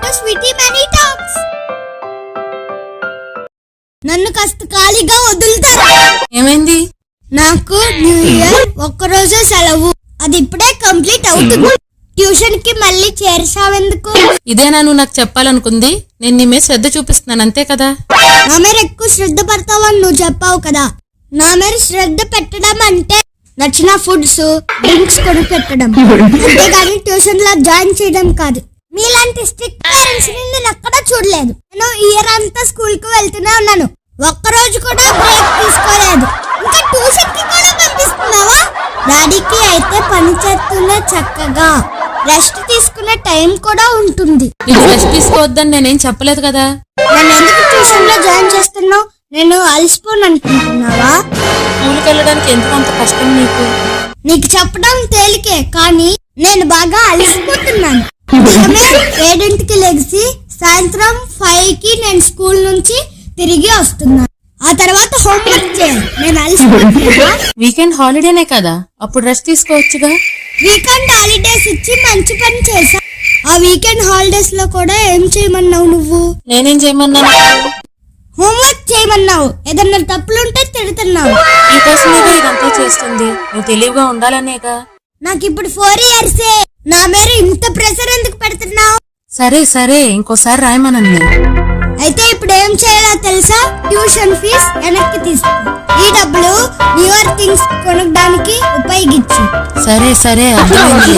To Sweety money talks. నన్ను కాస్త ఖాళీగా వదులుతారా? ఏమైంది? నాకు న్యూ ఇయర్ ఒక్కరోజే సెలవు, అది ఇప్పుడే కంప్లీట్ అవుతుంది. ట్యూషన్ కి మళ్ళీ చేర్చావెందుకు? ఇదేనా నువ్వు నాకు చెప్పాలనుకుంది? నేను నీ మీద శ్రద్ధ చూపిస్తున్నాను అంతే కదా. నా మీద ఎక్కువ శ్రద్ధ పడతావని నువ్వు చెప్పావు కదా. నా మీద శ్రద్ధ పెట్టడం అంటే నచ్చిన ఫుడ్స్, డ్రింక్స్ కొని పెట్టడం, అంతేగాని ట్యూషన్ లో జాయిన్ చేయడం కాదు. మీలాంటి స్ట్రిక్ట్ పేరెంట్స్ ని నేను ఎక్కడా చూడలేదు. నేను ఇయర్ అంతా స్కూల్ కు వెళ్తూనే ఉన్నాను, ఒక్కరోజు కూడా బ్రేక్ తీసుకోలేదు. ఇంకా ట్యూషన్ కి కూడా పంపిస్తున్నావా? డాడీకి అయితే పని చేస్తూనే చక్కగా రెస్ట్ తీసుకునే టైం కూడా ఉంటుంది. రెస్ట్ తీసుకోవద్దని నేనేం చెప్పలేదు కదా. నన్ను ఎందుకు ట్యూషన్ లో జాయిన్ చేస్తున్నావు? నేను అలసిపోను అనుకుంటున్నావా? స్కూల్కి వెళ్ళడానికి ఎందుకంత కష్టం నీకు? నీకు చెప్పడం తేలికే, కానీ నేను బాగా అలసిపోతున్నాను. 7కి లెగిసి సాయంత్రం 5కి నేను స్కూల్ నుంచి తిరిగి వస్తున్నాను. ఆ తర్వాత హోంవర్క్ చేయాలి. నేను అలసిపోతున్నా. వీకెండ్ హాలిడేనే కదా, అప్పుడు రెస్ట్ తీసుకోవచ్చుగా. వీకెండ్ హాలిడేస్ ఇచ్చి మంచి పని చేశా. ఆ వీకెండ్ హాలిడేస్ లో కూడా ఏం చేయమన్నావు నువ్వు? నేనేం చేయమన్నాను? హోంవర్క్ చేయమన్నావు. ఏదన్నా తప్పులుంటే తిడుతున్నావు. నీకోసమేగా ఇదంతా చేస్తుంది, నువ్వు తెలివిగా ఉండాలనేగా. నాకు ఇప్పుడు 4 years. నా మీద ఇంత ప్రెషర్ ఎందుకు పెడుతున్నావు? సరే సరే, ఇంకోసారి రాయమనండి. అయితే ఇప్పుడు ఏం చేయాలో తెలుసా? ట్యూషన్ ఫీజ్ వెనక్కి తీసుకో. ఈ డబ్బులు న్యూ ఇయర్ థింగ్స్ కొనడానికి ఉపయోగించు. సరే సరే, అర్థమైంది.